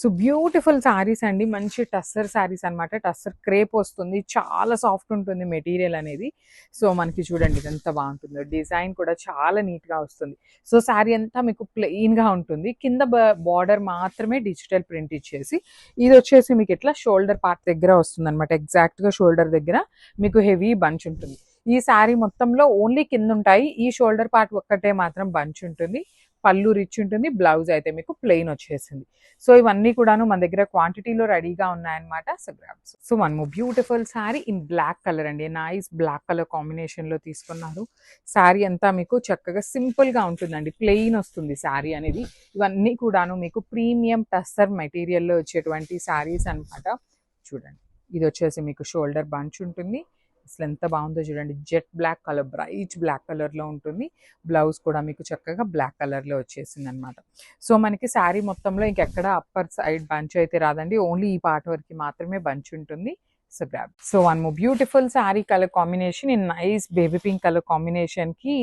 So beautiful saris అండి, మంచి టస్సర్ సారీస్ అన్నమాట. టస్సర్ క్రేప్ వస్తుంది, చాలా సాఫ్ట్ ఉంటుంది మెటీరియల్ అనేది. సో మనకి చూడండి ఎంత బాగుంటుందో, డిజైన్ కూడా చాలా నీట్ గా వస్తుంది. సో సారీ అంతా మీకు ప్లెయిన్ గా ఉంటుంది, కింద బార్డర్ మాత్రమే డిజిటల్ ప్రింట్ ఇచ్చేసి, ఇది వచ్చేసి మీకు ఇట్లా షోల్డర్ పార్ట్ దగ్గర వస్తుంది అనమాట. ఎగ్జాక్ట్ గా షోల్డర్ దగ్గర మీకు హెవీ బంచ్ ఉంటుంది. ఈ శారీ మొత్తంలో ఓన్లీ కింద ఉంటాయి, ఈ షోల్డర్ పార్ట్ ఒక్కటే మాత్రం బంచ్ ఉంటుంది. పళ్ళు రిచ్ ఉంటుంది, బ్లౌజ్ అయితే మీకు ప్లెయిన్ వచ్చేసింది. సో ఇవన్నీ కూడాను మన దగ్గర క్వాంటిటీలో రెడీగా ఉన్నాయన్నమాట. So grabs. So one more beautiful sari in black colour అండి, నైస్ బ్లాక్ కలర్ కాంబినేషన్ లో తీసుకున్నారు. శారీ అంతా మీకు చక్కగా సింపుల్ గా ఉంటుందండి, ప్లెయిన్ వస్తుంది శారీ అనేది. ఇవన్నీ కూడాను మీకు ప్రీమియం టస్సర్ మెటీరియల్లో వచ్చేటువంటి శారీస్ అన్నమాట. చూడండి, ఇది వచ్చేసి మీకు షోల్డర్ బంచ్ ఉంటుంది. అసలు ఎంత బాగుందో చూడండి, jet black colour, bright black colour లో ఉంటుంది. బ్లౌజ్ కూడా మీకు చక్కగా బ్లాక్ కలర్ లో వచ్చేసింది అనమాట. సో మనకి శారీ మొత్తంలో ఇంకెక్కడ అప్పర్ సైడ్ బంచ్ అయితే రాదండి, ఓన్లీ ఈ పార్ట్ వరకు మాత్రమే బంచ్ ఉంటుంది. So grab. So one more beautiful sari colour combination in nice baby pink colour combination కి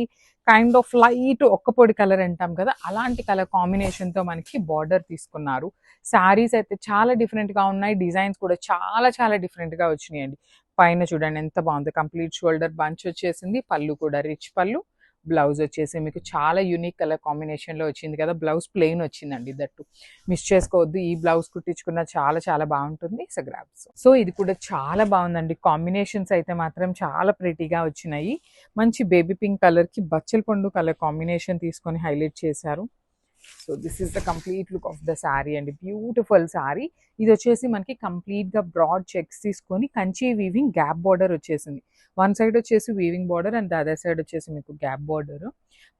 కైండ్ ఆఫ్ లైట్ ఒక్క పొడి కలర్ అంటాం కదా, అలాంటి కలర్ కాంబినేషన్ తో మనకి బార్డర్ తీసుకున్నారు. శారీస్ అయితే చాలా డిఫరెంట్ గా ఉన్నాయి, డిజైన్స్ కూడా చాలా చాలా డిఫరెంట్ గా వచ్చినాయండి. పైన చూడండి ఎంత బాగుంది, కంప్లీట్ షోల్డర్ బంచ్ వచ్చేసింది, పళ్ళు కూడా రిచ్ పళ్ళు. బ్లౌజ్ వచ్చేసి మీకు చాలా యూనిక్ కలర్ కాంబినేషన్ లో వచ్చింది కదా, బ్లౌజ్ ప్లెయిన్ వచ్చిందండి. దట్టు మిస్ చేసుకోవద్దు, ఈ బ్లౌజ్ కుట్టించుకున్న చాలా చాలా బాగుంటుంది. So grabs. సో ఇది కూడా చాలా బాగుందండి, కాంబినేషన్స్ అయితే మాత్రం చాలా ప్రిటీగా వచ్చినాయి. మంచి బేబీ పింక్ కలర్ కి బచ్చల పండు కలర్ కాంబినేషన్ తీసుకొని హైలైట్ చేశారు. So this is the complete look of the sari అండి, బ్యూటిఫుల్ శారీ. ఇది వచ్చేసి మనకి కంప్లీట్ గా బ్రాడ్ చెక్స్ తీసుకొని కంచి వీవింగ్ గ్యాప్ బార్డర్ వచ్చేసింది. వన్ సైడ్ వచ్చేసి weaving border and other side వచ్చేసి మీకు గ్యాప్ బార్డర్.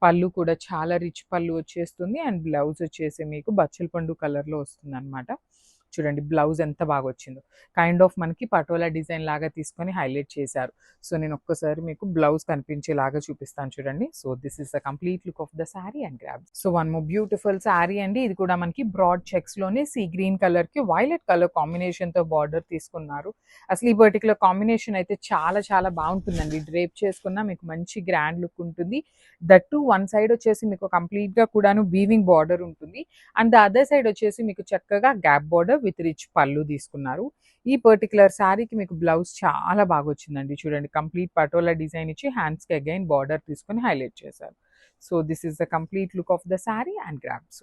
పళ్ళు కూడా చాలా రిచ్ పళ్ళు వచ్చేస్తుంది అండ్ బ్లౌజ్ వచ్చేసి మీకు బచ్చల పండు కలర్ లో వస్తుంది అనమాట. చూడండి బ్లౌజ్ ఎంత బాగా వచ్చిందో, కైండ్ ఆఫ్ మనకి పటోలా డిజైన్ లాగా తీసుకొని హైలైట్ చేశారు. సో నేను ఒక్కసారి మీకు బ్లౌజ్ కనిపించేలాగా చూపిస్తాను చూడండి. So this is the complete look of the sari and grab. So one more beautiful sari అండి, ఇది కూడా మనకి బ్రాడ్ చెక్స్ లోనే సీ గ్రీన్ కలర్ కి వైలెట్ కలర్ కాంబినేషన్ తో బార్డర్ తీసుకున్నారు. అసలు ఈ పర్టికులర్ కాంబినేషన్ అయితే చాలా చాలా బాగుంటుందండి, డ్రేప్ చేసుకున్నా మీకు మంచి గ్రాండ్ లుక్ ఉంటుంది. దట్టు వన్ సైడ్ వచ్చేసి మీకు కంప్లీట్ గా కూడాను వీవింగ్ బార్డర్ ఉంటుంది అండ్ ద అదర్ సైడ్ వచ్చేసి మీకు చక్కగా గ్యాప్ బార్డర్ విత్ రిచ్ పళ్ళు తీసుకున్నారు. ఈ పర్టికులర్ శారీకి మీకు బ్లౌజ్ చాలా బాగా వచ్చిందండి. చూడండి కంప్లీట్ పటోలా డిజైన్ ఇచ్చి హ్యాండ్స్ కి అగైన్ బార్డర్ తీసుకొని హైలైట్ చేశారు. So this is the complete look of the sari and grabs.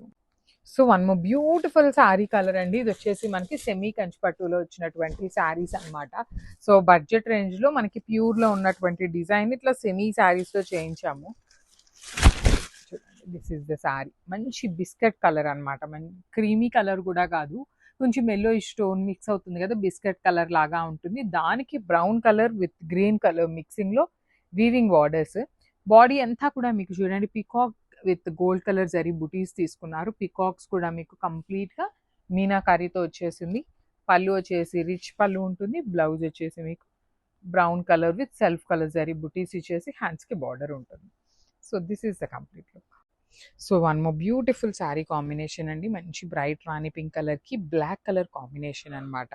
So one more beautiful sari colour అండి, ఇది వచ్చేసి మనకి సెమీ కంచి పట్టులో వచ్చినటువంటి శారీస్ అన్నమాట. సో బడ్జెట్ రేంజ్ లో మనకి ప్యూర్ లో ఉన్నటువంటి డిజైన్ ఇట్లా సెమీ శారీస్ లో చేయించాము. దిస్ ఇస్ ద శారీ, మంచి బిస్కెట్ కలర్ అనమాట, క్రీమీ కలర్ కూడా కాదు, కొంచెం ఎల్లో స్టోన్ మిక్స్ అవుతుంది కదా, బిస్కెట్ కలర్ లాగా ఉంటుంది. దానికి brown colour with green colour mixing లో వీవింగ్ బార్డర్స్. బాడీ అంతా కూడా మీకు చూడండి peacock with gold colour zari బుటీస్ తీసుకున్నారు. పికాక్స్ కూడా మీకు కంప్లీట్ గా మీనాకారీతో వచ్చేసింది. పళ్ళు వచ్చేసి రిచ్ పళ్ళు ఉంటుంది, బ్లౌజ్ వచ్చేసి మీకు brown colour with self colour zari బుటీస్ ఇచ్చేసి హ్యాండ్స్ కి బార్డర్ ఉంటుంది. So this is the complete look. So one more beautiful sari combination అండి, మంచి బ్రైట్ రాణి పింక్ కలర్ కి బ్లాక్ కలర్ కాంబినేషన్ అనమాట.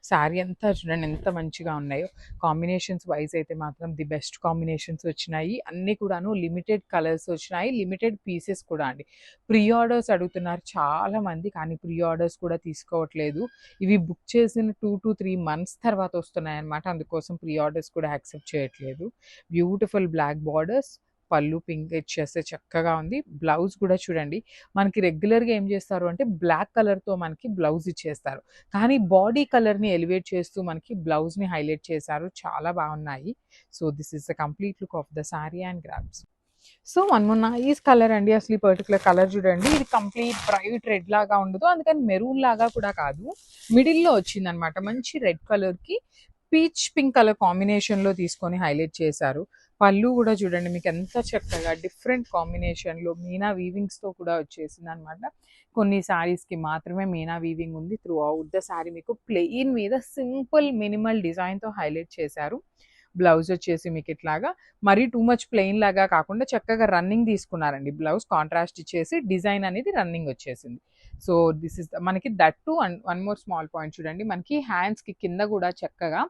శారీ అంతా చూడండి ఎంత మంచిగా ఉన్నాయో. కాంబినేషన్స్ వైజ్ అయితే మాత్రం ది బెస్ట్ కాంబినేషన్స్ వచ్చినాయి, అన్ని కూడాను లిమిటెడ్ కలర్స్ వచ్చినాయి, లిమిటెడ్ పీసెస్ కూడా అండి. ప్రీ ఆర్డర్స్ అడుగుతున్నారు చాలా మంది, కానీ ప్రీ ఆర్డర్స్ కూడా తీసుకోవట్లేదు. ఇవి బుక్ చేసిన 2 to 3 months తర్వాత వస్తున్నాయి అనమాట, అందుకోసం ప్రీ ఆర్డర్స్ కూడా యాక్సెప్ట్ చేయట్లేదు. బ్యూటిఫుల్ బ్లాక్ బార్డర్స్, పళ్ళు పింక్ ఇచ్చేస్తే చక్కగా ఉంది. బ్లౌజ్ కూడా చూడండి, మనకి రెగ్యులర్గా ఏం చేస్తారు అంటే బ్లాక్ కలర్తో మనకి బ్లౌజ్ ఇచ్చేస్తారు, కానీ బాడీ కలర్ని ఎలివేట్ చేస్తూ మనకి బ్లౌజ్ని హైలైట్ చేశారు, చాలా బాగున్నాయి. So this is the complete look of the sari and grabs. So one more nice colour అండి, అసలు ఈ పర్టికులర్ కలర్ చూడండి, ఇది కంప్లీట్ బ్రైట్ రెడ్ లాగా ఉండదు, అందుకని మెరూన్ లాగా కూడా కాదు, మిడిల్లో వచ్చింది అనమాట. మంచి రెడ్ కలర్ కి పీచ్ పింక్ కలర్ కాంబినేషన్ లో తీసుకొని హైలైట్ చేశారు. పళ్ళు కూడా చూడండి మీకు ఎంత చక్కగా డిఫరెంట్ కాంబినేషన్ లో మీనా వీవింగ్స్ తో కూడా వచ్చేసింది అనమాట. కొన్ని సారీస్ కి మాత్రమే మీనా వీవింగ్ ఉంది, త్రూ అవుట్ ద సారీ మీకు ప్లెయిన్ మీద సింపుల్ మినిమల్ డిజైన్ తో హైలైట్ చేశారు. బ్లౌజ్ వచ్చేసి మీకు ఇట్లాగా మరీ టూ మచ్ ప్లెయిన్ లాగా కాకుండా చక్కగా రన్నింగ్ తీసుకున్నారండి. బ్లౌజ్ కాంట్రాస్ట్ ఇచ్చేసి డిజైన్ అనేది రన్నింగ్ వచ్చేసింది. సో దిస్ ఇస్ మనకి that to one more small point చూడండి, మనకి హ్యాండ్స్ కి కింద కూడా చక్కగా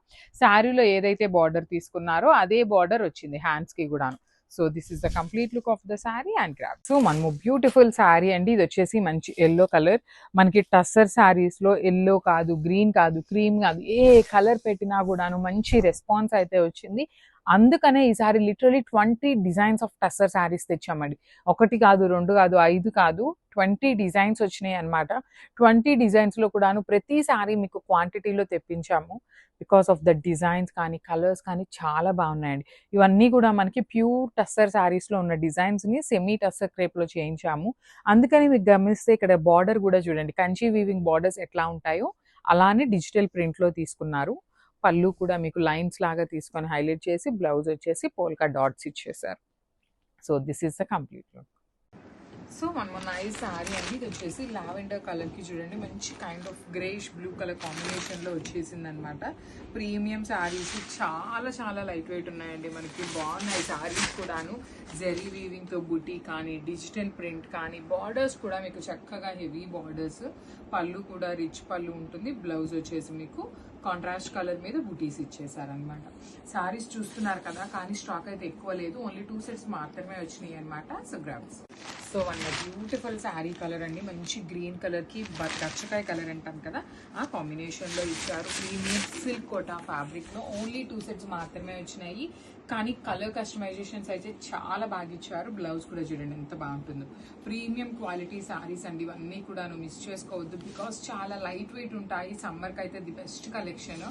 శారీలో ఏదైతే బార్డర్ తీసుకున్నారో అదే బార్డర్ వచ్చింది హ్యాండ్స్ కి కూడాను. So this is the complete look of the sari and grab. So మనము బ్యూటిఫుల్ శారీ అండి. ఇది వచ్చేసి మంచి ఎల్లో కలర్. మనకి టస్సర్ శారీస్ లో ఎల్లో కాదు, గ్రీన్ కాదు, క్రీమ్ కాదు, ఏ కలర్ పెట్టినా కూడాను మంచి రెస్పాన్స్ అయితే వచ్చింది. అందుకనే ఈసారి literally 20 designs of tussar saris తెచ్చామండి. 1 కాదు, 2 కాదు, 5 కాదు, 20 డిజైన్స్ వచ్చినాయి అనమాట. 20 డిజైన్స్ లో కూడాను ప్రతి శారీ మీకు క్వాంటిటీలో తెప్పించాము. బికాస్ ఆఫ్ ద డిజైన్స్ కానీ కలర్స్ కానీ చాలా బాగున్నాయండి. ఇవన్నీ కూడా మనకి ప్యూర్ టస్సర్ శారీస్ లో ఉన్న డిజైన్స్ ని సెమీ టస్సర్ క్రేప్ లో చేయించాము. అందుకని మీకు గమనిస్తే ఇక్కడ బార్డర్ కూడా చూడండి, కంచి వీవింగ్ బార్డర్స్ ఎట్లా ఉంటాయో అలానే డిజిటల్ ప్రింట్ లో తీసుకున్నారు. పళ్ళు కూడా మీకు లైన్స్ లాగా తీసుకొని హైలైట్ చేసి, బ్లౌజ్ వచ్చేసి పోల్కా డాట్స్ ఇచ్చేసారు. So this is the complete look. So మనము నైస్ శారీ అండి. ఇది వచ్చేసి లావెండర్ కలర్కి చూడండి మంచి kind of greyish blue colour కాంబినేషన్లో వచ్చేసింది అనమాట. ప్రీమియం శారీస్ చాలా చాలా లైట్ వెయిట్ ఉన్నాయండి. మనకి బాగున్నాయి శారీస్ కూడాను. జెరీ వీవింగ్తో బుటీ కానీ, డిజిటల్ ప్రింట్ కానీ, బార్డర్స్ కూడా మీకు చక్కగా హెవీ బార్డర్స్. పళ్ళు కూడా రిచ్ పళ్ళు ఉంటుంది. బ్లౌజ్ వచ్చేసి మీకు కాంట్రాస్ట్ కలర్ మీద బుటీస్ ఇచ్చేసారనమాట. శారీస్ చూస్తున్నారు కదా, కానీ స్టాక్ అయితే ఎక్కువ లేదు. ఓన్లీ 2 సెట్స్ మాత్రమే వచ్చినాయి అనమాట. So grabs. So one beautiful sari colour అండి. మంచి గ్రీన్ కలర్కి గచ్చకాయ కలర్ అంటాం కదా, ఆ కాంబినేషన్లో ఇచ్చారు. ప్రీమియం సిల్క్ కోటా ఫ్యాబ్రిక్లో ఓన్లీ 2 సెట్స్ మాత్రమే వచ్చినాయి. కానీ కలర్ కస్టమైజేషన్స్ అయితే చాలా బాగా ఇచ్చారు. బ్లౌజ్ కూడా చూడండి ఎంత బాగుంటుందో. ప్రీమియం క్వాలిటీ శారీస్ అండి ఇవన్నీ కూడా మిస్ చేసుకోవద్దు. బికాస్ చాలా లైట్ వెయిట్ ఉంటాయి. సమ్మర్కి అయితే the best collection.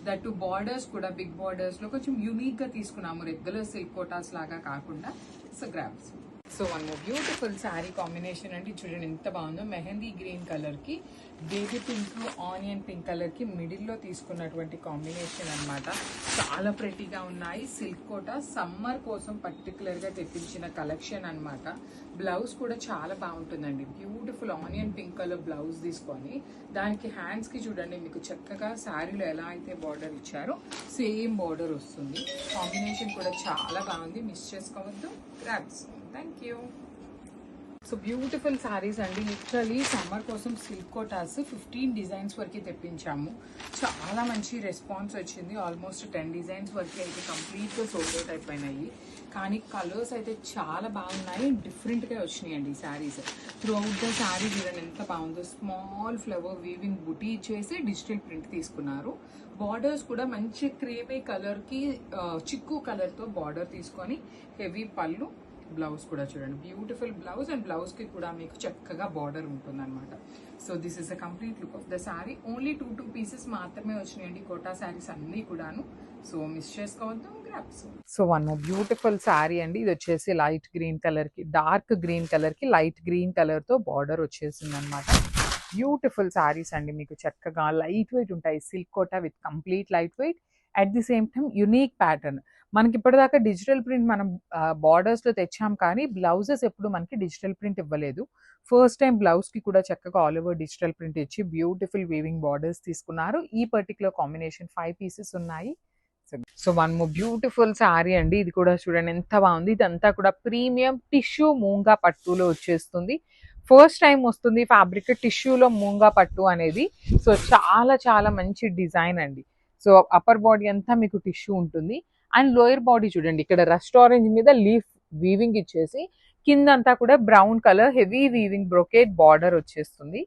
That borders కూడా బిగ్ బార్డర్స్లో కొంచెం యూనిక్గా తీసుకున్నాము, రెగ్యులర్ సిల్క్ కోటాస్ లాగా కాకుండా. So grabs. So one more beautiful sari combination అండి. చూడండి ఎంత బాగుందో. మెహందీ గ్రీన్ కలర్కి బేబీ పింక్, ఆనియన్ పింక్ కలర్కి మిడిల్లో తీసుకున్నటువంటి కాంబినేషన్ అనమాట. చాలా ప్రెటీగా ఉన్నాయి. సిల్క్ కోట సమ్మర్ కోసం పర్టికులర్గా తెప్పించిన కలెక్షన్ అనమాట. బ్లౌజ్ కూడా చాలా బాగుంటుందండి. Beautiful onion pink colour blouse తీసుకొని దానికి హ్యాండ్స్కి చూడండి మీకు చక్కగా శారీలో ఎలా అయితే బార్డర్ ఇచ్చారో సేమ్ బార్డర్ వస్తుంది. కాంబినేషన్ కూడా చాలా బాగుంది. మిస్ చేసుకోవద్దు. Grabs. Thank you. So beautiful saris అండి. లిటరలీ సమ్మర్ కోసం సిల్క్ కోటాస్ 15 డిజైన్స్ వరకు తెప్పించాము. చాలా మంచి రెస్పాన్స్ వచ్చింది. ఆల్మోస్ట్ 10 డిజైన్స్ వరకు అయితే కంప్లీట్గా సోల్డ్ అవుట్ అయిపోయినాయి. కానీ కలర్స్ అయితే చాలా బాగున్నాయి. డిఫరెంట్గా వచ్చినాయండి ఈ saris. Through out the sari చూడండి ఎంత బాగుందో. స్మాల్ ఫ్లవర్ వీవింగ్ బుటీ చేసి డిజిటల్ ప్రింట్ తీసుకున్నారు. బార్డర్స్ కూడా మంచి క్రీమీ కలర్కి చిక్కు కలర్తో బార్డర్ తీసుకొని హెవీ పళ్ళు. బ్లౌజ్ కూడా చూడండి బ్యూటిఫుల్ బ్లౌజ్. అండ్ బ్లౌజ్కి కూడా మీకు చక్కగా బార్డర్ ఉంటుంది అనమాట. So this is the complete look of the sari. Only 2 pieces మాత్రమే వచ్చినాయండి కోటా శారీస్ అన్నీ కూడాను. సో మిస్ చేసుకోవద్దు. Grabs. So one beautiful sari అండి. ఇది వచ్చేసి లైట్ గ్రీన్ కలర్కి, డార్క్ గ్రీన్ కలర్కి లైట్ గ్రీన్ కలర్తో బార్డర్ వచ్చేసింది అనమాట. బ్యూటిఫుల్ శారీస్ అండి. మీకు చక్కగా లైట్ వెయిట్ ఉంటాయి. Silk Kota with complete light weight, at the same time unique pattern. మనకి ఇప్పటిదాకా డిజిటల్ ప్రింట్ మనం బార్డర్స్లో తెచ్చాం, కానీ బ్లౌజెస్ ఎప్పుడు మనకి డిజిటల్ ప్రింట్ ఇవ్వలేదు. ఫస్ట్ టైం బ్లౌజ్కి కూడా చక్కగా ఆల్ ఓవర్ డిజిటల్ ప్రింట్ ఇచ్చి బ్యూటిఫుల్ వీవింగ్ బార్డర్స్ తీసుకున్నారు. ఈ పర్టికులర్ కాంబినేషన్ 5 పీసెస్ ఉన్నాయి. So one more beautiful sari అండి. ఇది కూడా చూడండి ఎంత బాగుంది. ఇదంతా కూడా ప్రీమియం టిష్యూ మూంగా పట్టులో వచ్చేస్తుంది. ఫస్ట్ టైం వస్తుంది ఫ్యాబ్రిక్ టిష్యూలో మూంగా పట్టు అనేది. సో చాలా చాలా మంచి డిజైన్ అండి. సో అప్పర్ బాడీ అంతా మీకు టిష్యూ ఉంటుంది. అండ్ లోయర్ బాడీ చూడండి ఇక్కడ రస్ట్ ఆరెంజ్ మీద లీఫ్ వీవింగ్ ఇచ్చేసి కిందంతా కూడా brown colour heavy weaving brocade border వచ్చేస్తుంది.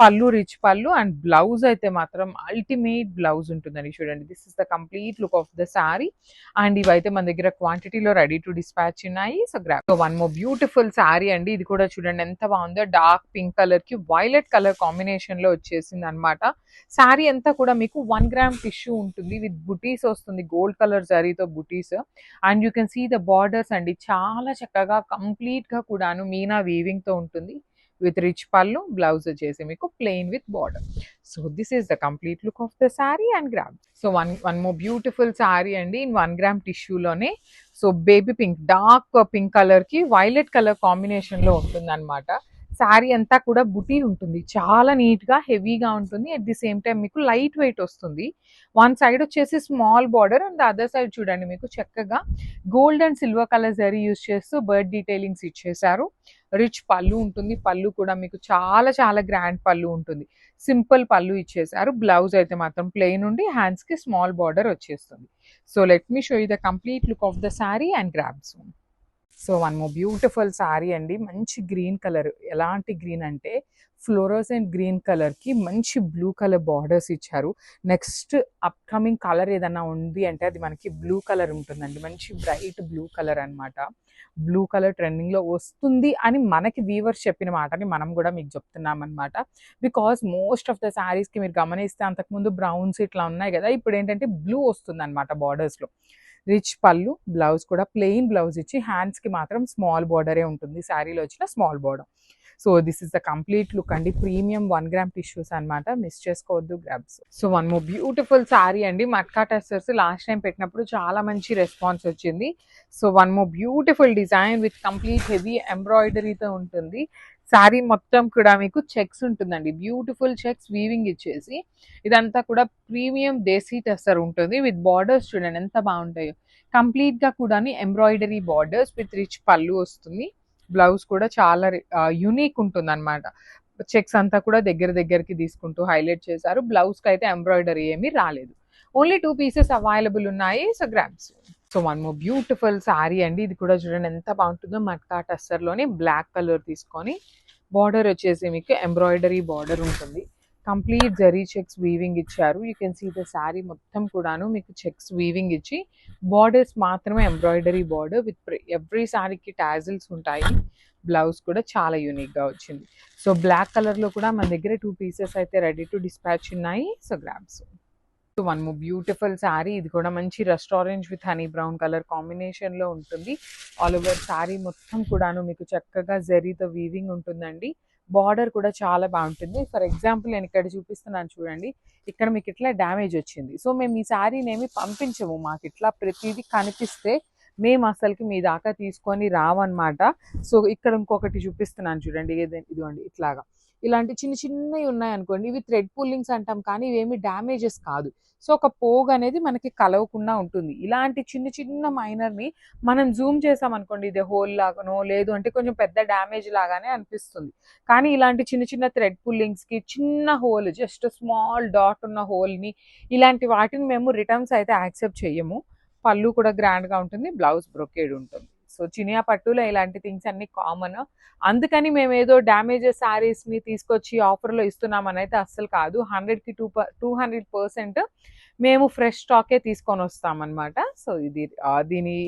పళ్ళు రిచ్ పళ్ళు. అండ్ బ్లౌజ్ అయితే మాత్రం అల్టిమేట్ బ్లౌజ్ ఉంటుందని చూడండి. This is the complete look of the sari. And ఇవైతే మన దగ్గర క్వాంటిటీలో రెడీ టు డిస్పాచ్ ఉన్నాయి. So grab. So one more beautiful sari అండి. ఇది కూడా చూడండి ఎంత బాగుందో. డార్క్ పింక్ కలర్ కి వైలెట్ కలర్ కాంబినేషన్ లో వచ్చేసింది అనమాట. శారీ అంతా కూడా మీకు 1 గ్రామ్ టిష్యూ ఉంటుంది విత్ బుటీస్ వస్తుంది. గోల్డ్ కలర్ జరీతో బుటీస్. And you can see the borders అండి. చాలా చక్కగా కంప్లీట్ గా కూడాను మీనా వీవింగ్ తో ఉంటుంది విత్ రిచ్ పళ్ళు. బ్లౌజ్ వచ్చేసి మీకు plain with border. So this is the complete look of the sari and grab. So one more beautiful sari అండి ఇన్ 1 గ్రామ్ టిష్యూలోనే. So baby pink, dark pink colour కి వైలెట్ కలర్ కాంబినేషన్ లో ఉంటుంది అనమాట. శారీ అంతా కూడా బుటీ ఉంటుంది. చాలా నీట్ గా హెవీగా ఉంటుంది. అట్ ది సేమ్ టైం మీకు లైట్ వెయిట్ వస్తుంది. వన్ సైడ్ వచ్చేసి small border and other side చూడండి మీకు చక్కగా gold and silver colour zari use చేస్తూ బర్డ్ డీటెయిలింగ్స్ ఇచ్చేసారు. రిచ్ పళ్ళు ఉంటుంది. పళ్ళు కూడా మీకు చాలా చాలా గ్రాండ్ పళ్ళు ఉంటుంది. సింపుల్ పళ్ళు ఇచ్చేసారు. బ్లౌజ్ అయితే మాత్రం ప్లెయిన్ ఉండి హ్యాండ్స్ కి స్మాల్ బార్డర్ వచ్చేస్తుంది. So let me show you the complete look of the sari and grab soon. So one more beautiful sorry అండి, మంచి గ్రీన్ కలర్. ఎలాంటి గ్రీన్ అంటే ఫ్లోరోసెంట్ గ్రీన్ కలర్కి మంచి బ్లూ కలర్ బార్డర్స్ ఇచ్చారు. నెక్స్ట్ అప్కమింగ్ కలర్ ఏదన్నా ఉంది అంటే అది మనకి బ్లూ కలర్ ఉంటుందండి. మంచి బ్రైట్ బ్లూ కలర్ అనమాట. బ్లూ కలర్ ట్రెండింగ్లో వస్తుంది అని మనకి వీవర్స్ చెప్పిన మాటని మనం కూడా మీకు చెప్తున్నాం అనమాట. బికాస్ మోస్ట్ ఆఫ్ ద శారీస్కి మీరు గమనిస్తే అంతకుముందు బ్రౌన్స్ ఇట్లా ఉన్నాయి కదా, ఇప్పుడు ఏంటంటే బ్లూ వస్తుంది అనమాట బార్డర్స్లో. రిచ్ పళ్ళు, బ్లౌజ్ కూడా ప్లెయిన్ బ్లౌజ్ ఇచ్చి హ్యాండ్స్కి మాత్రం స్మాల్ బార్డరే ఉంటుంది, శారీలో వచ్చిన small border. So this is the complete look అండి. ప్రీమియం 1 గ్రామ్ టిష్యూస్ అనమాట, మిస్ చేసుకోవద్దు grabs. So one more beautiful sari అండి, మట్కా టెస్టర్స్. లాస్ట్ టైం పెట్టినప్పుడు చాలా మంచి రెస్పాన్స్ వచ్చింది. So one more beautiful design with complete heavy ఎంబ్రాయిడరీతో ఉంటుంది. శారీ మొత్తం కూడా మీకు చెక్స్ ఉంటుందండి, బ్యూటిఫుల్ చెక్స్ వీవింగ్ ఇచ్చేసి. ఇదంతా కూడా ప్రీమియం దేశీ టెస్టర్ ఉంటుంది విత్ బార్డర్స్. చూడండి ఎంత బాగుంటాయో, కంప్లీట్గా కూడా ఎంబ్రాయిడరీ బార్డర్స్ విత్ రిచ్ పళ్ళు వస్తుంది. బ్లౌజ్ కూడా చాలా యూనిక్ ఉంటుంది అనమాట. చెక్స్ అంతా కూడా దగ్గరికి తీసుకుంటూ హైలైట్ చేశారు. బ్లౌజ్కి అయితే ఎంబ్రాయిడరీ ఏమీ రాలేదు. ఓన్లీ 2 పీసెస్ అవైలబుల్ ఉన్నాయి. So grabs. So one more beautiful sari అండి, ఇది కూడా చూడండి ఎంత బాగుంటుందో. మట్కా టస్సర్లోని బ్లాక్ కలర్ తీసుకొని బార్డర్ వచ్చేసి మీకు ఎంబ్రాయిడరీ బార్డర్ ఉంటుంది. కంప్లీట్ జరీ చెక్స్ వీవింగ్ ఇచ్చారు. You can see the sari మొత్తం కూడాను మీకు చెక్స్ వీవింగ్ ఇచ్చి బార్డర్స్ మాత్రమే ఎంబ్రాయిడరీ బార్డర్ విత్ ఎవ్రీ శారీకి టాజిల్స్ ఉంటాయి. బ్లౌజ్ కూడా చాలా యూనిక్గా వచ్చింది. సో బ్లాక్ కలర్లో కూడా మన దగ్గర 2 పీసెస్ అయితే రెడీ టు డిస్పాచ్ ఉన్నాయి. So grabs. So one more beautiful sari, ఇది కూడా మంచి restaurant with honey brown colour కాంబినేషన్లో ఉంటుంది. ఆల్ ఓవర్ శారీ మొత్తం కూడాను మీకు చక్కగా జరీతో వీవింగ్ ఉంటుందండి. బార్డర్ కూడా చాలా బాగుంటుంది. ఫర్ ఎగ్జాంపుల్ నేను ఇక్కడ చూపిస్తున్నాను చూడండి, ఇక్కడ మీకు ఇట్లా డ్యామేజ్ వచ్చింది. సో మేము ఈ శారీని ఏమి పంపించము, మాకు ఇట్లా ప్రతిదీ కనిపిస్తే మేము అసలుకి మీ దాకా తీసుకొని రావన్నమాట. సో ఇక్కడ ఇంకొకటి చూపిస్తున్నాను చూడండి, ఇదిగోండి ఇట్లాగా. ఇలాంటి చిన్నవి ఉన్నాయి అనుకోండి, ఇవి థ్రెడ్ పుల్లింగ్స్ అంటాం కానీ ఇవేమి డ్యామేజెస్ కాదు. సో ఒక పోగ్ అనేది మనకి కలవకుండా ఉంటుంది. ఇలాంటి చిన్న మైనర్ని మనం జూమ్ చేసామనుకోండి, ఇది హోల్ లాగానో లేదు అంటే కొంచెం పెద్ద డ్యామేజ్ లాగానే అనిపిస్తుంది. కానీ ఇలాంటి చిన్న థ్రెడ్ పుల్లింగ్స్కి చిన్న హోల్, జస్ట్ స్మాల్ డాట్ ఉన్న హోల్ని, ఇలాంటి వాటిని మేము రిటర్న్స్ అయితే యాక్సెప్ట్ చెయ్యము. పళ్ళు కూడా గ్రాండ్గా ఉంటుంది, బ్లౌజ్ బ్రొకేడ్ ఉంటుంది. సో చినియా పట్టులో ఇలాంటి థింగ్స్ అన్ని కామన్. అందుకని మేము ఏదో డ్యామేజెస్ శారీస్ని తీసుకొచ్చి ఆఫర్లో ఇస్తున్నామని అయితే అస్సలు కాదు. 100కి 200% మేము ఫ్రెష్ స్టాకే తీసుకొని వస్తామన్నమాట. సో ఇది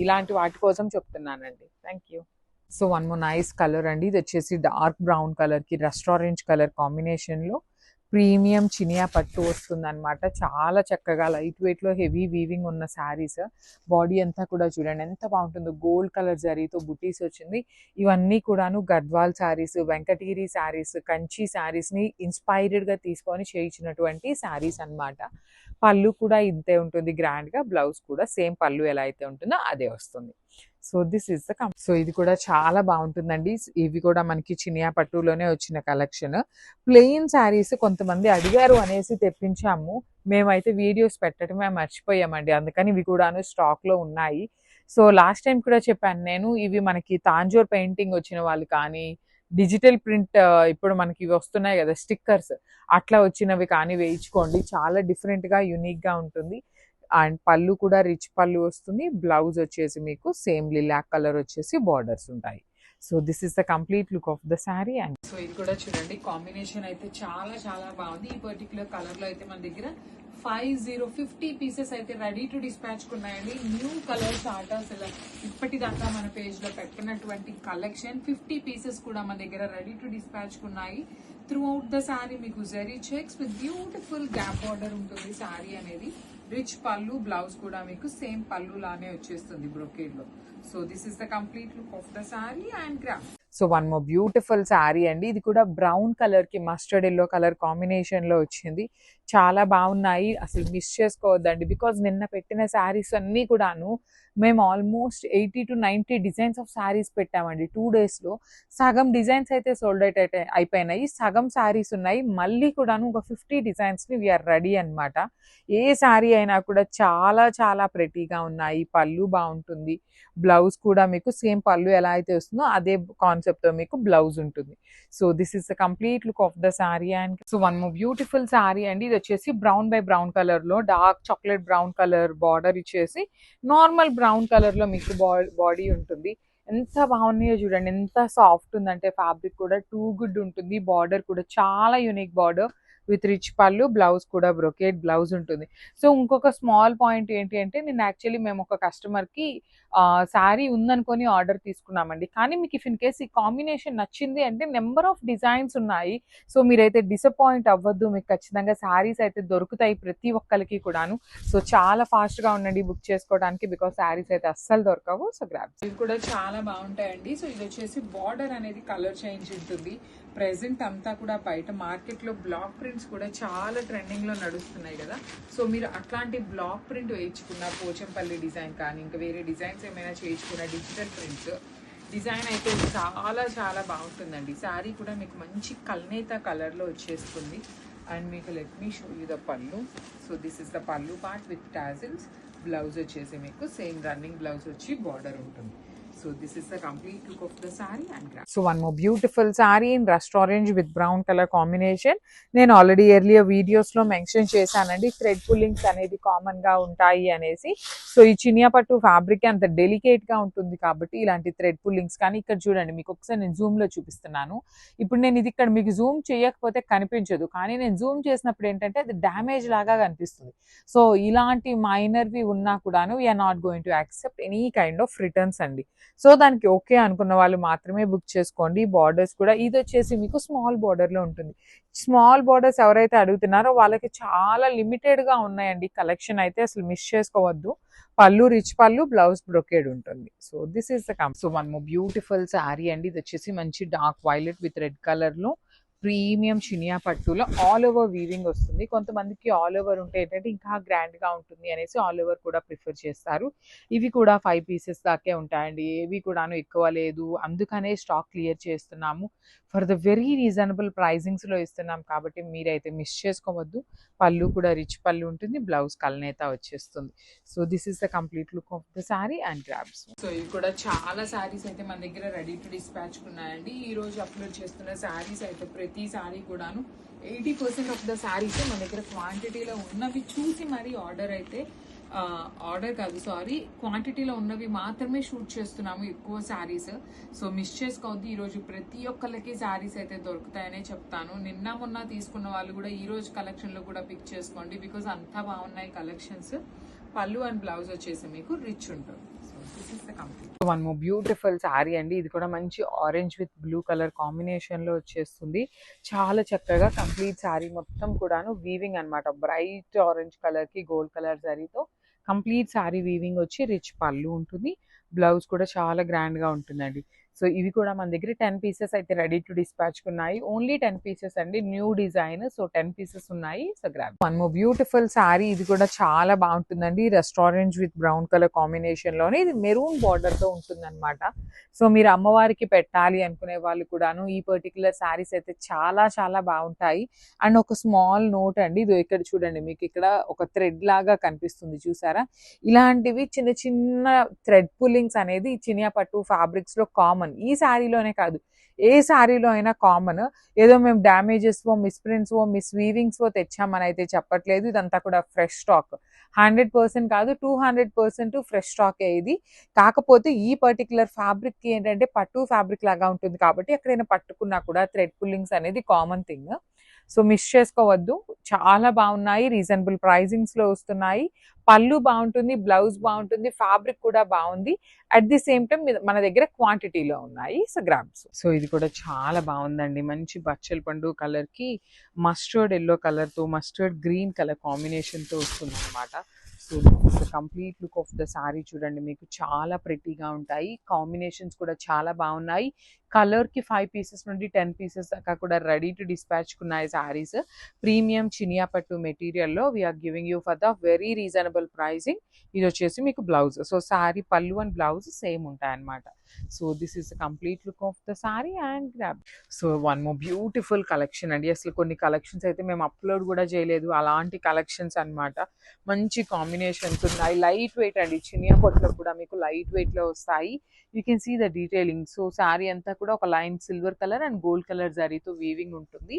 ఇలాంటి వాటి కోసం చెప్తున్నానండి. Thank you. So one more nice colour అండి, ఇది వచ్చేసి డార్క్ బ్రౌన్ కలర్కి రెస్టారెంట్ కలర్ కాంబినేషన్లో ప్రీమియం చినియా పట్టు వస్తుంది అనమాట. చాలా చక్కగా లైట్ వెయిట్లో హెవీ వీవింగ్ ఉన్న శారీస్. బాడీ అంతా కూడా చూడండి ఎంత బాగుంటుందో, గోల్డ్ కలర్ జరీతో బుటీస్ వచ్చింది. ఇవన్నీ కూడాను గద్వాల్ శారీస్, వెంకటగిరి శారీస్, కంచి శారీస్ని ఇన్స్పైర్డ్గా తీసుకొని చేయించినటువంటి శారీస్ అనమాట. పళ్ళు కూడా ఇంతే ఉంటుంది గ్రాండ్గా, బ్లౌజ్ కూడా సేమ్ పళ్ళు ఎలా అయితే ఉంటుందో అదే వస్తుంది. So this is the so ఇది కూడా చాలా బాగుంటుందండి. ఇవి కూడా మనకి చినియా పట్టులోనే వచ్చిన కలెక్షన్. ప్లెయిన్ శారీస్ కొంతమంది అడిగారు అనేసి తెప్పించాము. మేమైతే వీడియోస్ పెట్టడమే మర్చిపోయామండి, అందుకని ఇవి కూడాను స్టాక్లో ఉన్నాయి. సో లాస్ట్ టైం కూడా చెప్పాను నేను, ఇవి మనకి తాంజోర్ పెయింటింగ్ వచ్చిన వాళ్ళు కానీ, డిజిటల్ ప్రింట్ ఇప్పుడు మనకి ఇవి వస్తున్నాయి కదా స్టిక్కర్స్, అట్లా వచ్చినవి కానీ వేయించుకోండి. చాలా డిఫరెంట్గా యూనిక్గా ఉంటుంది. అండ్ పళ్ళు కూడా రిచ్ పళ్ళు వస్తుంది. బ్లౌజ్ వచ్చేసి మీకు సేమ్ లిలాక్ కలర్ వచ్చేసి బార్డర్స్ ఉంటాయి. So this is the complete look of the sari. And so ఇది కూడా చూడండి, కాంబినేషన్ అయితే చాలా బాగుంది. ఈ పర్టికులర్ కలర్లో అయితే మన దగ్గర 50 పీసెస్ అయితే రెడీ టు డిస్పాచ్ ఉన్నాయండి. న్యూ కలర్ చార్టర్స్ ఇలా ఇప్పటిదాకా మన పేజ్లో పెట్టినటువంటి కలెక్షన్ 50 పీసెస్ కూడా మన దగ్గర రెడీ టు డిస్పాచ్ ఉన్నాయి. త్రూ అవుట్ ద శారీ మీకు zari checks with beautiful gap border ఉంటుంది శారీ అనేది. రిచ్ పళ్ళు, బ్లౌజ్ కూడా మీకు సేమ్ పళ్ళు లానే వచ్చేస్తుంది బ్రొకేడ్ లో. So this is the complete look of the sari and gram. So one more beautiful sari అండి, ఇది కూడా బ్రౌన్ కలర్ కి మస్టర్డ్ ఎల్లో కలర్ కాంబినేషన్ లో వచ్చింది. చాలా బాగున్నాయి, అసలు మిస్ చేసుకోవద్దండి. బికాజ్ నిన్న పెట్టిన శారీస్ అన్నీ కూడాను మేము almost 80 to 90 designs of saris పెట్టామండి 2 days లో. సగం డిజైన్స్ అయితే సోల్డ్ అవుట్ అయిపోయినాయి, సగం శారీస్ ఉన్నాయి. మళ్ళీ కూడాను ఒక 50 డిజైన్స్ని వీఆర్ రెడీ అనమాట. ఏ శారీ అయినా కూడా చాలా ప్రెటీగా ఉన్నాయి. పళ్ళు బాగుంటుంది, బ్లౌజ్ కూడా మీకు సేమ్ పళ్ళు ఎలా అయితే వస్తుందో అదే కాన్సెప్ట్తో మీకు బ్లౌజ్ ఉంటుంది. So this is the complete look of the sari. And so one more beautiful sari అండి, ఇది వచ్చేసి బ్రౌన్ బై బ్రౌన్ కలర్లో dark chocolate brown colour border ఇచ్చేసి నార్మల్ బ్రౌన్ కలర్లో మీకు బాడీ ఉంటుంది. ఎంత బాగున్నాయో చూడండి, ఎంత సాఫ్ట్ ఉందంటే ఫ్యాబ్రిక్ కూడా టూ గుడ్ ఉంటుంది. బార్డర్ కూడా చాలా యూనిక్ బార్డర్ విత్ రిచ్ పళ్ళు, బ్లౌజ్ కూడా బ్రొకేట్ బ్లౌజ్ ఉంటుంది. సో ఇంకొక స్మాల్ పాయింట్ ఏంటి అంటే, నేను యాక్చువల్లీ మేము ఒక కస్టమర్కి శారీ ఉందనుకొని ఆర్డర్ తీసుకున్నామండి. కానీ మీకు ఇఫ్ ఇన్ కేస్ ఈ కాంబినేషన్ నచ్చింది అంటే నెంబర్ ఆఫ్ డిజైన్స్ ఉన్నాయి. సో మీరైతే డిసప్పాయింట్ అవ్వద్దు, మీకు ఖచ్చితంగా శారీస్ అయితే దొరుకుతాయి ప్రతి ఒక్కరికి కూడాను. సో చాలా ఫాస్ట్గా ఉండండి బుక్ చేసుకోవడానికి, బికాస్ శారీస్ అయితే అస్సలు దొరకవు. సో గ్రాబ్ ఇవి కూడా చాలా బాగుంటాయండి. సో ఇది వచ్చేసి బార్డర్ అనేది కలర్ చేంజ్ ఉంటుంది. ప్రెసెంట్ అంతా కూడా బయట మార్కెట్లో బ్లాక్ ప్రింట్స్ కూడా చాలా ట్రెండింగ్లో నడుస్తున్నాయి కదా. సో మీరు అట్లాంటి బ్లాక్ ప్రింట్ వేయించుకున్న పోచంపల్లి డిజైన్ కానీ ఇంకా వేరే డిజైన్స్ ఏమైనా చేయించుకున్న డిజిటల్ ప్రింట్స్ డిజైన్ అయితే చాలా చాలా బాగుంటుందండి. శారీ కూడా మీకు మంచి కల్నేత కలర్లో వచ్చేస్తుంది. అండ్ మీకు let me show you the పళ్ళు. సో దిస్ ఇస్ ద పళ్ళు పార్ట్ విత్ టాజిల్స్. బ్లౌజ్ వచ్చేసి మీకు సేమ్ రన్నింగ్ బ్లౌజ్ వచ్చి బార్డర్ ఉంటుంది. So this is the complete look of the saree and grab. So one more beautiful saree in rust orange with brown color combination. నేను already earlier వీడియోస్లో mention చేశానండి, thread పుల్లింగ్స్ అనేది కామన్గా ఉంటాయి అనేసి. So ఈ చినియా పట్టు ఫ్యాబ్రిక్ అంత డెలికేట్గా ఉంటుంది కాబట్టి ఇలాంటి థ్రెడ్ పుల్లింగ్స్ కానీ ఇక్కడ చూడండి, మీకు ఒకసారి నేను జూమ్లో చూపిస్తున్నాను. ఇప్పుడు నేను ఇది ఇక్కడ మీకు జూమ్ చేయకపోతే కనిపించదు, కానీ నేను జూమ్ చేసినప్పుడు ఏంటంటే అది డ్యామేజ్ లాగా కనిపిస్తుంది. సో ఇలాంటి మైనర్వి ఉన్నా కూడాను we're not going to accept any kind of returns అండి. సో దానికి ఓకే అనుకున్న వాళ్ళు మాత్రమే బుక్ చేసుకోండి. బార్డర్స్ కూడా ఇది వచ్చేసి మీకు స్మాల్ బార్డర్లో ఉంటుంది. స్మాల్ బార్డర్స్ ఎవరైతే అడుగుతున్నారో వాళ్ళకి చాలా లిమిటెడ్గా ఉన్నాయండి కలెక్షన్, అయితే అసలు మిస్ చేసుకోవద్దు. పళ్ళు రిచ్ పళ్ళు, బ్లౌజ్ బ్రొకేడ్ ఉంటుంది. So this is the so one more beautiful sari అండి. ఇది వచ్చేసి మంచి డార్క్ వైలెట్ విత్ రెడ్ కలర్లో ప్రీమియం చినియా పట్టులో ఆల్ ఓవర్ వీవింగ్ వస్తుంది. కొంతమందికి ఆల్ ఓవర్ ఉంటే ఏంటంటే ఇంకా గ్రాండ్గా ఉంటుంది అనేసి ఆల్ ఓవర్ కూడా ప్రిఫర్ చేస్తారు. ఇవి కూడా 5 పీసెస్ దాకే ఉంటాయండి, ఏవి కూడాను ఎక్కువ లేదు. అందుకనే స్టాక్ క్లియర్ చేస్తున్నాము. ఫర్ ద వెరీ రీజనబుల్ ప్రైజింగ్స్లో ఇస్తున్నాం కాబట్టి మీరైతే మిస్ చేసుకోవద్దు. పళ్ళు కూడా రిచ్ పళ్ళు ఉంటుంది, బ్లౌజ్ కల్నేత వచ్చేస్తుంది. So this is the complete look of the sari and grabs. So ఇవి కూడా చాలా శారీస్ అయితే మన దగ్గర రెడీ టు డిస్పాచ్ ఉన్నాయండి. ఈ రోజు అప్లోడ్ చేస్తున్న శారీస్ అయితే ప్రతి శారీ కూడాను 80% ఆఫ్ ద శారీస్ మన దగ్గర క్వాంటిటీలో ఉన్నవి చూసి మరీ క్వాంటిటీలో ఉన్నవి మాత్రమే షూట్ చేస్తున్నాము ఎక్కువ శారీస్. సో మిస్ చేసుకోవద్దు. ఈరోజు ప్రతి ఒక్కరికి శారీస్ అయితే దొరుకుతాయనే చెప్తాను. నిన్న మొన్న తీసుకున్న వాళ్ళు కూడా ఈ రోజు కలెక్షన్లో కూడా పిక్ చేసుకోండి, బికాజ్ అంతా బాగున్నాయి కలెక్షన్స్. పళ్ళు అండ్ బ్లౌజ్ వచ్చేసి మీకు రిచ్ ఉంటుంది. So this is the complete one more beautiful sari అండి. ఇది కూడా మంచి ఆరెంజ్ విత్ బ్లూ కలర్ కాంబినేషన్లో వచ్చేస్తుంది. చాలా చక్కగా కంప్లీట్ శారీ మొత్తం కూడాను వీవింగ్ అనమాట. బ్రైట్ ఆరెంజ్ కలర్కి గోల్డ్ కలర్ శారీతో కంప్లీట్ శారీ వీవింగ్ వచ్చి రిచ్ పళ్ళు ఉంటుంది. బ్లౌజ్ కూడా చాలా గ్రాండ్గా ఉంటుందండి. సో ఇవి కూడా మన దగ్గర 10 పీసెస్ అయితే రెడీ టు డిస్పాచ్ ఉన్నాయి. ఓన్లీ 10 పీసెస్ అండి, న్యూ డిజైన్. సో 10 పీసెస్ ఉన్నాయి. So grab one more beautiful sari. ఇది కూడా చాలా బాగుంటుందండి. రెస్టారెంట్ విత్ బ్రౌన్ కలర్ కాంబినేషన్లోనే ఇది మెరూన్ బార్డర్తో ఉంటుంది అనమాట. సో మీరు అమ్మవారికి పెట్టాలి అనుకునే వాళ్ళు కూడాను ఈ పర్టికులర్ శారీస్ అయితే చాలా చాలా బాగుంటాయి. అండ్ ఒక స్మాల్ నోట్ అండి, ఇది ఇక్కడ చూడండి, మీకు ఇక్కడ ఒక థ్రెడ్ లాగా కనిపిస్తుంది చూసారా. ఇలాంటివి చిన్న చిన్న థ్రెడ్ పుల్లింగ్స్ అనేది చినియా పట్టు ఫ్యాబ్రిక్స్లో కామన్. ఈ శారీలోనే కాదు, ఏ శారీలో అయినా కామన్. ఏదో మేము డ్యామేజెస్వో, మిస్ప్రింట్స్వో, మిస్వీవింగ్స్వో తెచ్చామని అయితే చెప్పట్లేదు. ఇదంతా కూడా ఫ్రెష్ స్టాక్. 100% కాదు, 200% ఫ్రెష్ స్టాకే ఇది. కాకపోతే ఈ పర్టికులర్ ఫ్యాబ్రిక్కి ఏంటంటే పట్టు ఫ్యాబ్రిక్ లాగా ఉంటుంది కాబట్టి ఎక్కడైనా పట్టుకున్నా కూడా థ్రెడ్ పుల్లింగ్స్ అనేది కామన్ థింగ్. సో మిస్ చేసుకోవద్దు. చాలా బాగున్నాయి, రీజనబుల్ ప్రైజింగ్స్లో వస్తున్నాయి. పళ్ళు బాగుంటుంది, బ్లౌజ్ బాగుంటుంది, ఫ్యాబ్రిక్ కూడా బాగుంది. అట్ ది సేమ్ టైం మన దగ్గర క్వాంటిటీలో ఉన్నాయి. So grabs. సో ఇది కూడా చాలా బాగుందండి. మంచి బచ్చల పండు కలర్కి మస్టర్డ్ ఎల్లో కలర్తో మస్టర్డ్ గ్రీన్ కలర్ కాంబినేషన్తో వస్తుంది అనమాట. So this the complete look of the sari. చూడండి, మీకు చాలా ప్రెట్టీగా ఉంటాయి. కాంబినేషన్స్ కూడా చాలా బాగున్నాయి. కలర్కి 5 పీసెస్ నుండి 10 పీసెస్ దాకా కూడా రెడీ టు డిస్పాచ్ ఉన్నాయి శారీస్. ప్రీమియం చినియా పట్టు మెటీరియల్లో we're giving you for the very reasonable pricing. ఇది వచ్చేసి మీకు బ్లౌజ్. సో శారీ పళ్ళు అండ్ బ్లౌజ్ సేమ్ ఉంటాయి అనమాట. So this is the complete look of the sari and grab. So one more beautiful collection అండి. అసలు కొన్ని కలెక్షన్స్ అయితే మేము అప్లోడ్ కూడా చేయలేదు, అలాంటి కలెక్షన్స్ అనమాట. మంచి కాంబినేషన్స్ ఉన్నాయి. లైట్ వెయిట్ అండి, చినియా పట్టులో కూడా మీకు లైట్ వెయిట్లో వస్తాయి. You can see the detailing. So sari అంతా కూడా ఒక line silver colour and gold colour జరీతో వీవింగ్ ఉంటుంది.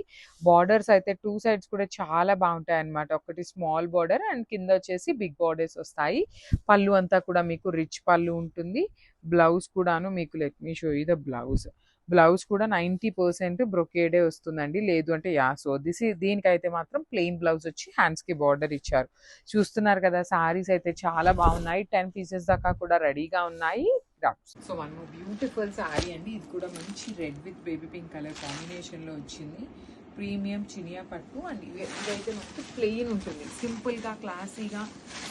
బార్డర్స్ అయితే 2 సైడ్స్ కూడా చాలా బాగుంటాయి అన్నమాట. ఒకటి స్మాల్ బార్డర్ అండ్ కింద వచ్చేసి బిగ్ బార్డర్స్ వస్తాయి. పళ్ళు అంతా కూడా మీకు రిచ్ పళ్ళు ఉంటుంది. బ్లౌజ్ కూడాను మీకు let me show you the blouse కూడా 90% బ్రొకేడే వస్తుందండి. లేదు అంటే సో దీనికైతే మాత్రం ప్లెయిన్ బ్లౌజ్ వచ్చి హ్యాండ్స్కి బార్డర్ ఇచ్చారు. చూస్తున్నారు కదా, సారీస్ అయితే చాలా బాగున్నాయి. 10 పీసెస్ దాకా కూడా రెడీగా ఉన్నాయి. సో వన్ బ్యూటిఫుల్ సారీ అండి. ఇది కూడా మంచి red with baby pink colour కాంబినేషన్లో వచ్చింది. ప్రీమియం చినియా పట్టు అండ్ ఇదైతే మనకి ప్లెయిన్ ఉంటుంది. సింపుల్గా క్లాసీగా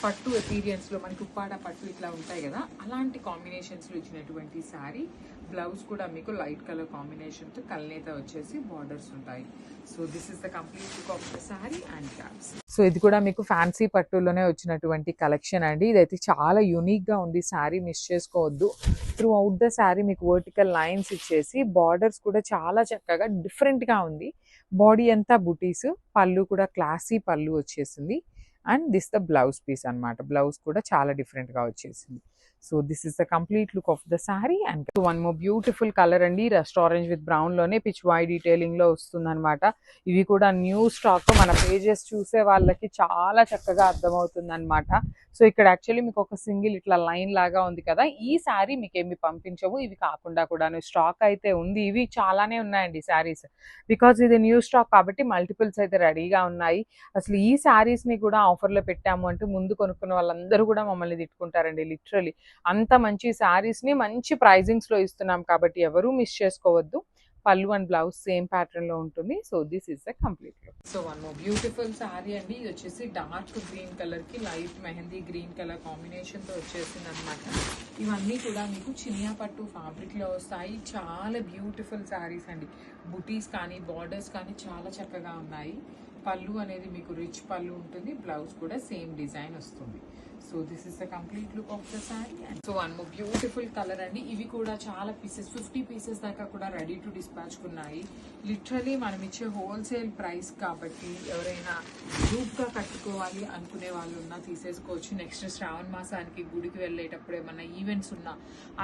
పట్టు ఎపీరియన్స్లో మనకి ఉప్పాడ పట్టు ఇట్లా ఉంటాయి కదా, అలాంటి కాంబినేషన్స్లో ఇచ్చినటువంటి శారీ. బ్లౌజ్ కూడా మీకు లైట్ కలర్ కాంబినేషన్తో కల్నేత వచ్చేసి బార్డర్స్ ఉంటాయి. So this is the complete look of the sari and caps. So ఇది కూడా మీకు ఫ్యాన్సీ పట్టులోనే వచ్చినటువంటి కలెక్షన్ అండి. ఇదైతే చాలా యూనిక్గా ఉంది. శారీ మిస్ చేసుకోవద్దు. త్రూ అవుట్ ద శారీ మీకు వర్టికల్ లైన్స్ ఇచ్చేసి బార్డర్స్ కూడా చాలా చక్కగా డిఫరెంట్గా ఉంది. బాడీ అంతా బుటీస్, పళ్ళు కూడా క్లాసీ పళ్ళు వచ్చేసింది. And this the blouse piece అనమాట. బ్లౌజ్ కూడా చాలా డిఫరెంట్గా వచ్చేసింది. So this is the complete look of the sari. And one more beautiful colour అండి. రస్ట్ ఆరెంజ్ విత్ బ్రౌన్ లోనే పిచ్ వై డీటెయిలింగ్ లో వస్తుంది అనమాట. ఇవి కూడా న్యూ స్టాక్. మన పేజెస్ చూసే వాళ్ళకి చాలా చక్కగా అర్థమవుతుంది అనమాట. సో ఇక్కడ యాక్చువల్లీ మీకు ఒక సింగిల్ ఇట్లా లైన్ లాగా ఉంది కదా, ఈ శారీ మీకు ఏమి పంపించవు. ఇవి కాకుండా కూడా స్టాక్ అయితే ఉంది. ఇవి చాలానే ఉన్నాయండి శారీస్, బికాజ్ ఇది న్యూ స్టాక్ కాబట్టి మల్టిపుల్స్ అయితే రెడీగా ఉన్నాయి. అసలు ఈ శారీస్ ని కూడా ఆఫర్లో పెట్టాము అంటే ముందు కొనుక్కున్న వాళ్ళందరూ కూడా మమ్మల్ని తిట్టుకుంటారండి. లిటరలీ అంత మంచి శారీస్ ని మంచి ప్రైజింగ్స్ లో ఇస్తున్నాం కాబట్టి ఎవరూ మిస్ చేసుకోవద్దు. పళ్ళు అండ్ బ్లౌజ్ సేమ్ ప్యాటర్న్ లో ఉంటుంది. So this is the complete look. So one more beautiful sari అండి. ఇది వచ్చేసి డార్క్ గ్రీన్ కలర్ కి light mehndi green colour combination తో వచ్చేసింది అనమాట. ఇవన్నీ కూడా మీకు చినియా పట్టు ఫ్యాబ్రిక్ లో వస్తాయి. చాలా బ్యూటిఫుల్ శారీస్ అండి. బుటీస్ కానీ బార్డర్స్ కానీ చాలా చక్కగా ఉన్నాయి. పళ్ళు అనేది మీకు రిచ్ పళ్ళు ఉంటుంది. బ్లౌజ్ కూడా సేమ్ డిజైన్ వస్తుంది. So this is the complete look of the sari. And so one more beautiful colour అండి. ఇవి కూడా చాలా పీసెస్ 50 పీసెస్ దాకా కూడా రెడీ టు డిస్పాచ్ ఉన్నాయి. లిటరలీ మనం ఇచ్చే హోల్సేల్ ప్రైస్ కాబట్టి ఎవరైనా గ్రూప్గా కట్టుకోవాలి అనుకునే వాళ్ళు ఉన్నా తీసేసుకోవచ్చు. నెక్స్ట్ శ్రావణ మాసానికి గుడికి వెళ్ళేటప్పుడు ఏమన్నా ఈవెంట్స్ ఉన్నా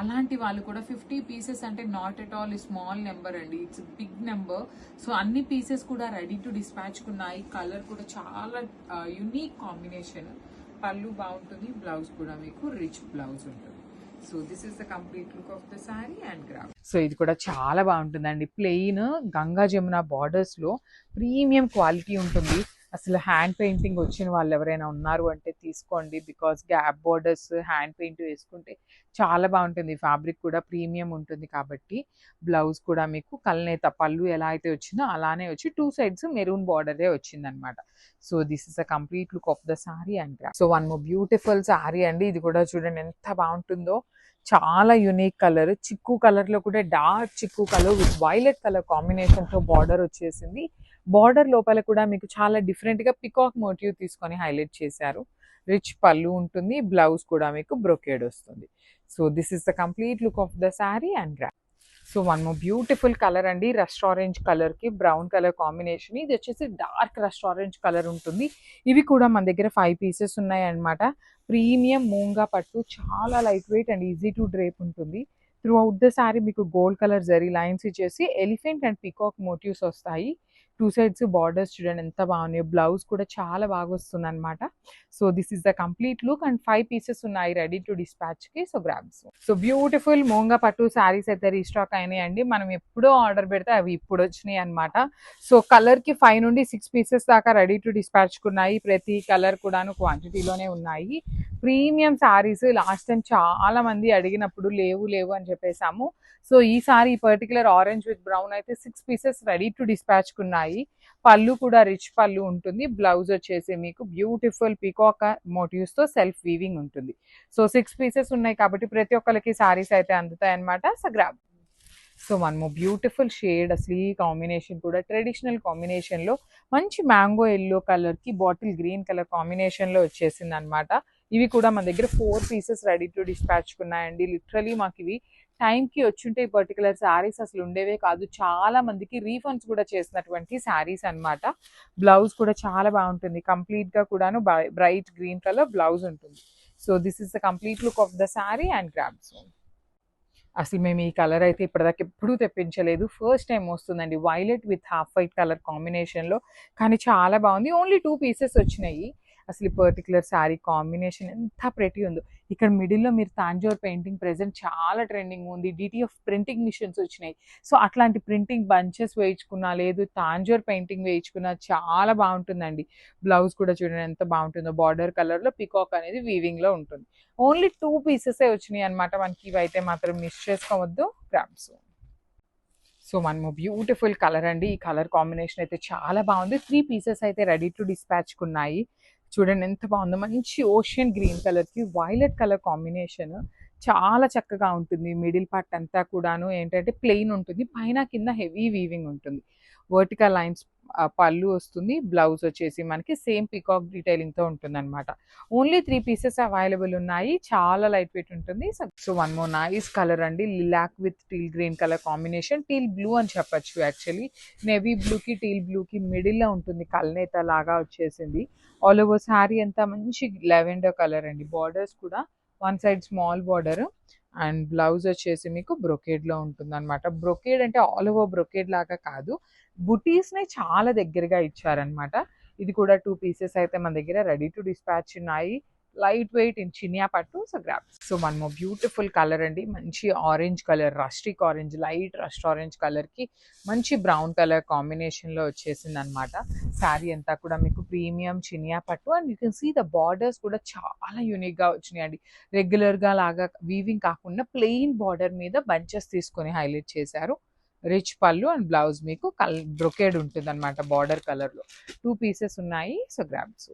అలాంటి వాళ్ళు కూడా 50 పీసెస్ అంటే not at all small number అండి, ఇట్స్ బిగ్ నెంబర్. సో అన్ని పీసెస్ కూడా రెడీ టు డిస్పాచ్ ఉన్నాయి. కలర్ కూడా చాలా యునీక్ కాంబినేషన్. పళ్ళు బాగుంటుంది. బ్లౌజ్ కూడా మీకు రిచ్ బ్లౌజ్ ఉంటుంది. So this is the complete look of the sari and graph. So ఇది కూడా చాలా బాగుంటుందండి. ప్లెయిన్ గంగా జమున బార్డర్స్ లో ప్రీమియం క్వాలిటీ ఉంటుంది. అసలు హ్యాండ్ పెయింటింగ్ వచ్చిన వాళ్ళు ఎవరైనా ఉన్నారు అంటే తీసుకోండి. Because gap borders hand paint వేసుకుంటే చాలా బాగుంటుంది. ఫ్యాబ్రిక్ కూడా ప్రీమియం ఉంటుంది కాబట్టి. బ్లౌజ్ కూడా మీకు కల్నేత పళ్ళు ఎలా అయితే వచ్చిందో అలానే వచ్చి 2 సైడ్స్ మెరూన్ బార్డరే వచ్చిందనమాట. So this is a complete look of the sari and so one more beautiful sari అండి. ఇది కూడా చూడండి ఎంత బాగుంటుందో. చాలా యూనిక్ కలర్, చిక్కు కలర్ లో కూడా డార్క్ చిక్కు colour with violet colour combination తో బార్డర్ వచ్చేసింది. బార్డర్ లోపల కూడా మీకు చాలా డిఫరెంట్ గా పికాక్ మోటివ్ తీసుకొని హైలైట్ చేశారు. రిచ్ పళ్ళు ఉంటుంది. బ్లౌజ్ కూడా మీకు బ్రొకేడ్ వస్తుంది. So this is the complete look of the sari and so one more beautiful colour అండి. రస్ట్ ఆరెంజ్ కలర్ కి బ్రౌన్ కలర్ కాంబినేషన్. ఇది వచ్చేసి డార్క్ రస్ట్ ఆరెంజ్ కలర్ ఉంటుంది. ఇవి కూడా మన దగ్గర 5 పీసెస్ ఉన్నాయి అనమాట. ప్రీమియం మూంగా పట్టు, చాలా light wait and easy to drape ఉంటుంది. త్రూ అవుట్ ద శారీ మీకు గోల్డ్ కలర్ జరీ లైన్స్ ఇచ్చేసి ఎలిఫెంట్ అండ్ పికాక్ మోటివ్స్ వస్తాయి. 2 సైడ్స్ బార్డర్స్ చూడండి ఎంత బాగున్నాయి. బ్లౌజ్ కూడా చాలా బాగా వస్తుంది అనమాట. So this is the complete look and 5 pieces ఉన్నాయి రెడీ టు డిస్పాచ్ కి. So grabs. So beautiful Monga పట్టు శారీస్ అయితే రీస్టాక్ అయినాయండి. మనం ఎప్పుడో ఆర్డర్ పెడితే అవి ఇప్పుడు వచ్చినాయి అనమాట. సో కలర్ కి 5 నుండి 6 పీసెస్ దాకా రెడీ టు డిస్పాచ్ కున్నాయి. ప్రతి కలర్ కూడాను క్వాంటిటీలోనే ఉన్నాయి. ప్రీమియం శారీస్ లాస్ట్ టైం చాలా మంది అడిగినప్పుడు లేవు అని చెప్పేసాము. సో ఈసారి ఈ పర్టికులర్ ఆరెంజ్ విత్ బ్రౌన్ అయితే 6 పీసెస్ రెడీ టు డిస్పాచ్ కున్నాయి. పళ్ళు కూడా రిచ్ పళ్ళు ఉంటుంది. బ్లౌజ్ వచ్చేసి మీకు బ్యూటిఫుల్ పికాక్ మోటివ్స్ తో సెల్ఫ్ వీవింగ్ ఉంటుంది. సో 6 పీసెస్ ఉన్నాయి కాబట్టి ప్రతి ఒక్కరికి శారీస్ అయితే అందుతాయి అనమాట. So grab. So one more beautiful shade. అసలు ఈ కాంబినేషన్ కూడా ట్రెడిషనల్ కాంబినేషన్ లో మంచి మ్యాంగో ఎల్లో కలర్ కి బాటిల్ గ్రీన్ కలర్ కాంబినేషన్ లో వచ్చేసింది అనమాట. ఇవి కూడా మన దగ్గర 4 pieces ready to dispatch కున్నాయండి. Literally మాకు ఇవి టైంకి వచ్చుంటే ఈ పర్టికులర్ శారీస్ అసలు ఉండేవే కాదు. చాలా మందికి రీఫండ్స్ కూడా చేసినటువంటి శారీస్ అనమాట. బ్లౌజ్ కూడా చాలా బాగుంటుంది. కంప్లీట్ గా కూడాను బ్రైట్ గ్రీన్ కలర్ బ్లౌజ్ ఉంటుంది. So this is the complete look of the sari and grabs. అసలు మేము ఈ కలర్ అయితే ఇప్పటిదాకా ఎప్పుడూ తెప్పించలేదు. ఫస్ట్ టైమ్ వస్తుందండి. Violet with half white colour కాంబినేషన్‌లో. కానీ చాలా బాగుంది. ఓన్లీ 2 పీసెస్ వచ్చినాయి. అసలు ఈ పర్టిక్యులర్ శారీ కాంబినేషన్ ఎంత ప్రెటీ ఉందో. ఇక్కడ మిడిల్‌లో మీరు తాంజోర్ పెయింటింగ్ ప్రెజెంట్ చాలా ట్రెండింగ్ ఉంది. డీటీఎఫ్ ప్రింటింగ్ మిషన్స్ వచ్చినాయి. సో, అట్లాంటి ప్రింటింగ్ బంచెస్ వేయించుకున్నా, లేదు తాంజోర్ పెయింటింగ్ వేయించుకున్నా చాలా బాగుంటుందండి. బ్లౌజ్ కూడా చూడండి ఎంత బాగుంటుందో. బార్డర్ కలర్‌లో పీకాక్ అనేది వీవింగ్‌లో ఉంటుంది. ఓన్లీ 2 పీసెసే వచ్చినాయి అనమాట. మనకి ఇవైతే మాత్రం మిస్ చేసుకోవద్దు. గ్రామ్స్. సో మనము బ్యూటిఫుల్ కలర్ అండి. ఈ కలర్ కాంబినేషన్ అయితే చాలా బాగుంది. 3 పీసెస్ అయితే రెడీ టు డిస్పాచ్‌కి ఉన్నాయి. చూడండి ఎంత బాగుందో. మంచి ఓషియన్ గ్రీన్ కలర్‌కి వైలెట్ కలర్ కాంబినేషన్ చాలా చక్కగా ఉంటుంది. మిడిల్ పార్ట్ అంతా కూడాను ఏంటంటే ప్లెయిన్ ఉంటుంది. పైన కింద హెవీ వీవింగ్ ఉంటుంది. వర్టికల్ లైన్స్ పళ్ళు వస్తుంది. బ్లౌజ్ వచ్చేసి మనకి సేమ్ పీకాక్ డీటెయిలింగ్‌తో ఉంటుందన్నమాట. ఓన్లీ 3 పీసెస్ అవైలబుల్ ఉన్నాయి. చాలా లైట్ వెయిట్ ఉంటుంది. So one more nice colour అండి. Lilac with teal green colour combination. Teal blue అని చెప్పొచ్చు యాక్చువల్లీ. నేవీ బ్లూకి టీల్ బ్లూకి మిడిల్‌లో ఉంటుంది. కల్నేత లాగా వచ్చేసింది. ఆల్ ఓవర్ శారీ అంతా మంచి లెవెండర్ కలర్ అండి. బార్డర్స్ కూడా one side small border and blouse వచ్చేసి మీకు బ్రొకేడ్‌లో ఉంటుందన్నమాట. బ్రొకేడ్ అంటే ఆల్ ఓవర్ బ్రొకేడ్ లాగా కాదు. బుటీస్‌ని చాలా దగ్గరగా ఇచ్చారనమాట. ఇది కూడా 2 పీసెస్ అయితే మన దగ్గర రెడీ టు డిస్పాచ్ ఉన్నాయి. లైట్ వెయిట్ ఇన్ చినియా పట్టు. So grabs. సో మనము బ్యూటిఫుల్ కలర్ అండి. మంచి orange colour, rustic orange, light rust orange కలర్‌కి మంచి బ్రౌన్ కలర్ కాంబినేషన్‌లో వచ్చేసిందనమాట. శారీ అంతా కూడా మీకు ప్రీమియం చినియా పట్టు and you can see the borders కూడా చాలా యూనిక్‌గా వచ్చినాయండి. రెగ్యులర్‌గా లాగా వీవింగ్ కాకుండా ప్లెయిన్ బార్డర్ మీద బంచెస్ తీసుకొని హైలైట్ చేశారు. రిచ్ పళ్ళు అండ్ బ్లౌజ్ మీకు బ్రొకేడ్ ఉంటుందన్నమాట బార్డర్ కలర్‌లో. 2 పీసెస్ ఉన్నాయి. So grabs.